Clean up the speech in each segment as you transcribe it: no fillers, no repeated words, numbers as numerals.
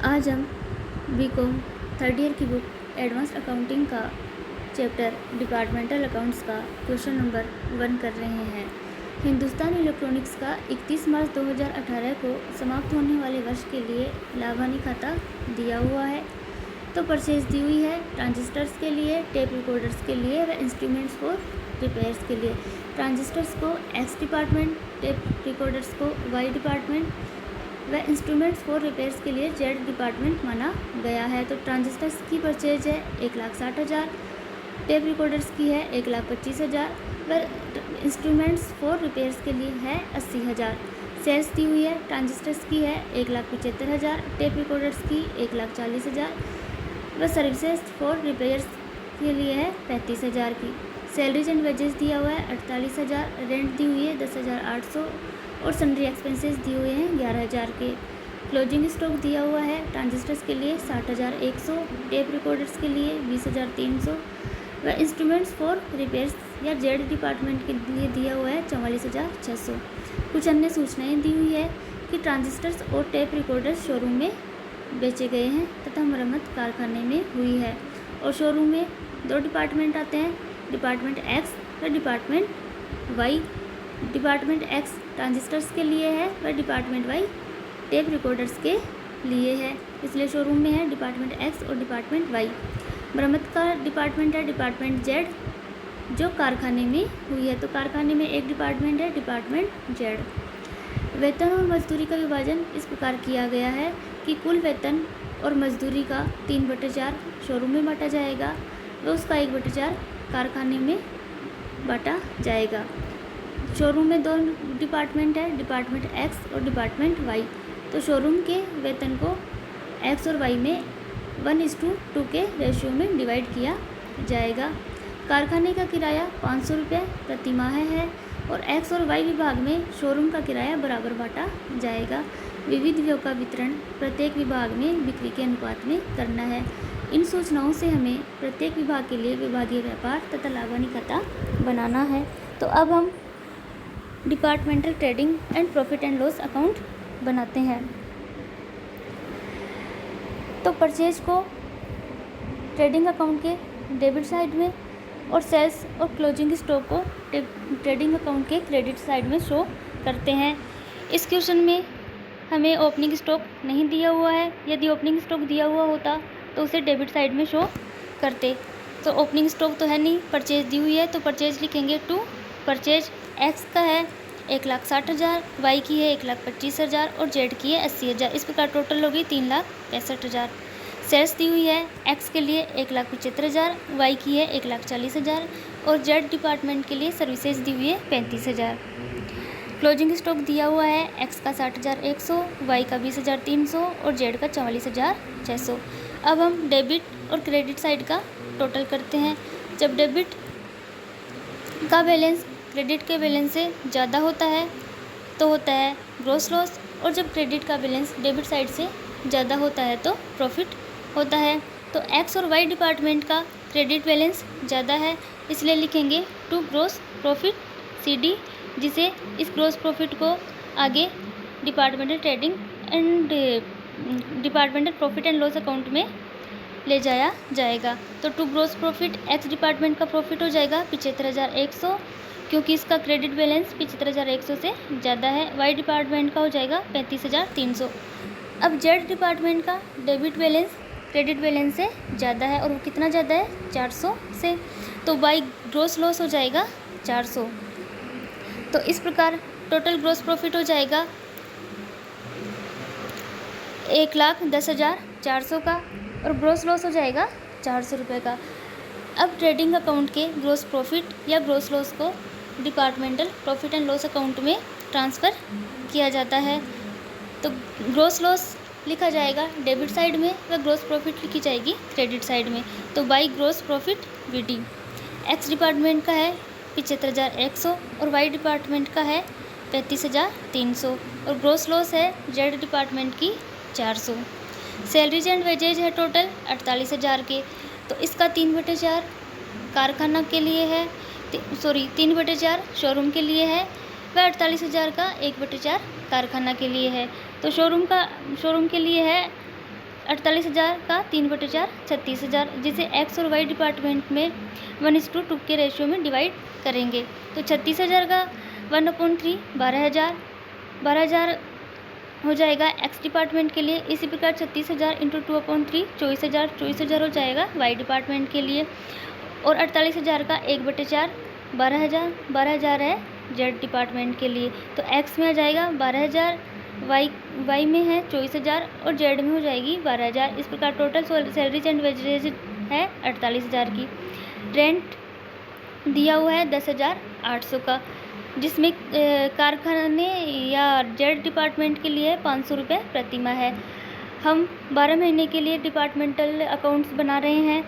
आज हम BCom third year की बुक एडवांस अकाउंटिंग का चैप्टर डिपार्टमेंटल अकाउंट्स का क्वेश्चन नंबर 1 कर रहे हैं। हिंदुस्तान इलेक्ट्रॉनिक्स का 31 मार्च 2018 को समाप्त होने वाले वर्ष के लिए लाभ हानि खाता दिया हुआ है। तो परचेज दी हुई है ट्रांजिस्टर्स के लिए, टेप रिकॉर्डर्स के लिए व इंस्ट्रूमेंट्स फॉर रिपेयर्स के लिए। ट्रांजिस्टर्स को एक्स डिपार्टमेंट, टेप रिकॉर्डर्स को वाई डिपार्टमेंट व इंस्ट्रूमेंट्स फॉर रिपेयर्स के लिए जेड डिपार्टमेंट माना गया है। तो ट्रांजिस्टर्स की परचेज है 1,60,000, टेप रिकॉर्डर्स की है 1,25,000 व इंस्ट्रूमेंट्स फॉर रिपेयर्स के लिए है 80,000। सेल्स दी हुई है ट्रांजिस्टर्स की है 1,75,000, टेप रिकॉर्डर्स की 1,40,000 व सर्विसेज फॉर रिपेयर्स के लिए है 35,000 की। सैलरीज एंड वेजेस दिया हुआ है 48,000, रेंट दी हुई है 10,800 और सन्ड्री एक्सपेंसेस दिए हुए हैं 11,000 के। क्लोजिंग स्टॉक दिया हुआ है ट्रांजिस्टर्स के लिए 60,100, टेप रिकॉर्डर्स के लिए 20,300 व इंस्ट्रूमेंट्स फॉर रिपेयर्स या जेड डिपार्टमेंट के लिए दिया हुआ है 44,600। कुछ अन्य सूचनाएं दी हुई है कि ट्रांजिस्टर्स और टेप रिकॉर्डर्स शोरूम में बेचे गए हैं तथा मरम्मत कारखाने में हुई है। और शोरूम में 2 डिपार्टमेंट आते हैं, डिपार्टमेंट एक्स व department Y. Department X transistors के लिए है व डिपार्टमेंट वाई टेप रिकॉर्डर्स के लिए है, इसलिए शोरूम में है डिपार्टमेंट एक्स और डिपार्टमेंट वाई। मरम्मत का डिपार्टमेंट है डिपार्टमेंट जेड जो कारखाने में हुई है। तो कारखाने में एक डिपार्टमेंट है डिपार्टमेंट जेड। वेतन और मजदूरी का विभाजन इस प्रकार किया गया है कि कुल वेतन और मजदूरी का 3/4 शोरूम में बांटा जाएगा व उसका 1/4 कारखाने में बांटा जाएगा। शोरूम में 2 डिपार्टमेंट है, डिपार्टमेंट एक्स और डिपार्टमेंट वाई। तो शोरूम के वेतन को एक्स और वाई में 1:2 के रेशियो में डिवाइड किया जाएगा। कारखाने का किराया 500 रुपये प्रति माह है और एक्स और वाई विभाग में शोरूम का किराया बराबर बांटा जाएगा। विविध व्यय का वितरण प्रत्येक विभाग में बिक्री के अनुपात में करना है। इन सूचनाओं से हमें प्रत्येक विभाग के लिए विभागीय व्यापार तथा लाभ हानि खाता बनाना है। तो अब हम departmental trading and profit and loss account बनाते हैं। तो परचेज को ट्रेडिंग अकाउंट के डेबिट साइड में और सेल्स और क्लोजिंग स्टॉक को ट्रेडिंग अकाउंट के क्रेडिट साइड में शो करते हैं। इस क्वेश्चन में हमें ओपनिंग स्टॉक नहीं दिया हुआ है, यदि ओपनिंग स्टॉक दिया हुआ होता तो उसे डेबिट साइड में शो करते। तो ओपनिंग स्टॉक तो है नहीं, परचेज दी हुई है तो परचेज लिखेंगे टू। परचेज एक्स का है 1,60,000, वाई की है 1,25,000 और जेड की है 80,000। इस प्रकार टोटल होगी 3,65,000। सेल्स दी हुई है एक्स के लिए 1,75,000, वाई की है 1,40,000 और जेड डिपार्टमेंट के लिए सर्विसेज दी हुई है 35,000। क्लोजिंग स्टॉक दिया हुआ है एक्स का 60,100, वाई का 20,300 और जेड का 44,600। अब हम डेबिट और क्रेडिट साइड का टोटल करते हैं। जब डेबिट का बैलेंस क्रेडिट के बैलेंस से ज़्यादा होता है तो होता है ग्रॉस लॉस, और जब क्रेडिट का बैलेंस डेबिट साइड से ज़्यादा होता है तो प्रॉफिट होता है। तो एक्स और वाई डिपार्टमेंट का क्रेडिट बैलेंस ज़्यादा है, इसलिए लिखेंगे टू ग्रॉस प्रॉफिट CD, जिसे इस ग्रॉस प्रॉफिट को आगे departmental trading and departmental profit and loss account में ले जाया जाएगा। तो to gross profit X department का प्रॉफिट हो जाएगा 75,100, क्योंकि इसका क्रेडिट बैलेंस 75,100 से ज़्यादा है। वाई डिपार्टमेंट का हो जाएगा 35,300। अब जेड डिपार्टमेंट का डेबिट बैलेंस क्रेडिट बैलेंस से ज़्यादा है, और वो कितना ज़्यादा है 400 से, तो वाई ग्रॉस लॉस हो जाएगा 400। तो इस प्रकार टोटल ग्रॉस प्रॉफिट हो जाएगा 1,10,400 का और ग्रॉस लॉस हो जाएगा 400 रुपये का। अब ट्रेडिंग अकाउंट के ग्रॉस प्रॉफिट या ग्रॉस लॉस को departmental profit and loss account में ट्रांसफ़र किया जाता है। तो ग्रॉस लॉस लिखा जाएगा डेबिट साइड में व ग्रॉस प्रॉफिट लिखी जाएगी क्रेडिट साइड में। तो by gross profit VD x department का है 75,100 और वाई डिपार्टमेंट का है 35,300 और ग्रॉस लॉस है जेड डिपार्टमेंट की 400। सैलरीज एंड वेजेज है टोटल 48,000 के, तो इसका 3/4 कारखाना के लिए है, 3/4 शोरूम के लिए है व 48,000 का 1/4 कारखाना के लिए है। तो शोरूम के लिए है 48,000 का 3/4 36,000, जिसे एक्स और वाई डिपार्टमेंट में 1:2 के रेशियो में डिवाइड करेंगे। तो 36,000 का 1/3 12,000, 12,000 हो जाएगा एक्स डिपार्टमेंट के लिए। इसी प्रकार 36,000 × 2/3 24,000, 24,000 हो जाएगा वाई डिपार्टमेंट के लिए। और 48,000 का 1/4 12,000, 12,000 है जेड डिपार्टमेंट के लिए। तो एक्स में आ जाएगा 12,000, वाई में है 24,000 और जेड में हो जाएगी 12,000। इस प्रकार टोटल सैलरीज एंड वेजेज है 48,000 की। रेंट दिया हुआ है 10,800 का, जिसमें कारखाने या जेड डिपार्टमेंट के लिए 500 रुपये प्रति माह है। हम 12 महीने के लिए डिपार्टमेंटल अकाउंट्स बना रहे हैं,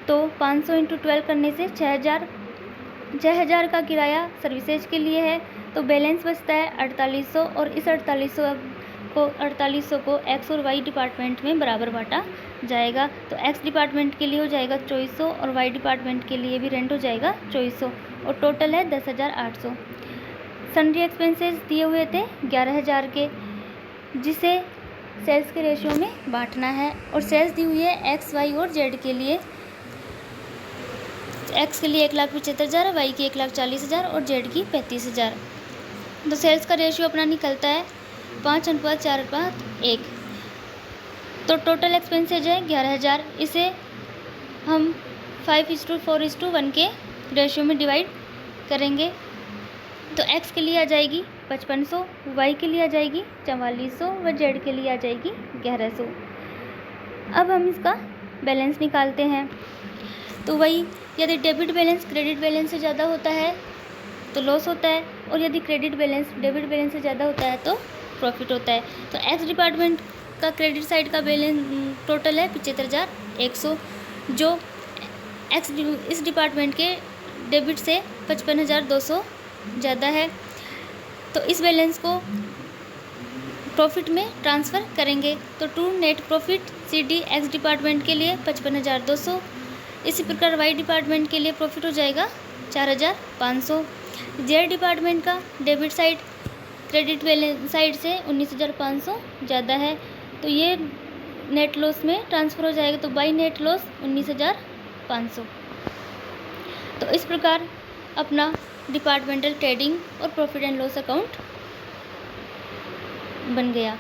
तो 500 × 12 करने से 6,000 का किराया सर्विसेज के लिए है। तो बैलेंस बचता है 4800, और इस 4800 को एक्स और वाई डिपार्टमेंट में बराबर बांटा जाएगा। तो एक्स डिपार्टमेंट के लिए हो जाएगा 2400 और वाई डिपार्टमेंट के लिए भी रेंट हो जाएगा 2400, और टोटल है 10,800। सन्ड्री एक्सपेंसेस दिए हुए थे 11,000 के, जिसे सेल्स के रेशियो में बांटना है। और सेल्स दी हुई है एक्स, वाई और जेड के लिए। एक्स के लिए 1,75,000, वाई की 1,40,000 और जेड की 35,000। तो सेल्स का रेशियो अपना निकलता है 5:4:1। तो टोटल एक्सपेंसेज है 11,000। इसे हम 5:4:1 के रेशियो में डिवाइड करेंगे। तो एक्स के लिए आ जाएगी 5500, वाई के लिए आ जाएगी 4400 व जेड के लिए आ जाएगी 1100। अब हम इसका बैलेंस निकालते हैं। तो वही, यदि डेबिट बैलेंस क्रेडिट बैलेंस से ज़्यादा होता है तो लॉस होता है, और यदि क्रेडिट बैलेंस डेबिट बैलेंस से ज़्यादा होता है तो प्रॉफिट होता है। तो एक्स डिपार्टमेंट का क्रेडिट साइड का बैलेंस टोटल है 75,100, जो इस डिपार्टमेंट के डेबिट से 55,200 ज़्यादा है। तो इस बैलेंस को प्रॉफिट में ट्रांसफ़र करेंगे। तो to net profit CD X department के लिए 55,200। इसी प्रकार वाई डिपार्टमेंट के लिए प्रॉफिट हो जाएगा 4,500। जेड डिपार्टमेंट का debit side credit balance side से 19,500 ज़्यादा है, तो ये नेट लॉस में ट्रांसफ़र हो जाएगा। तो बाई नेट लॉस 19,500। तो इस प्रकार अपना डिपार्टमेंटल ट्रेडिंग और प्रॉफिट एंड लॉस अकाउंट बन गया।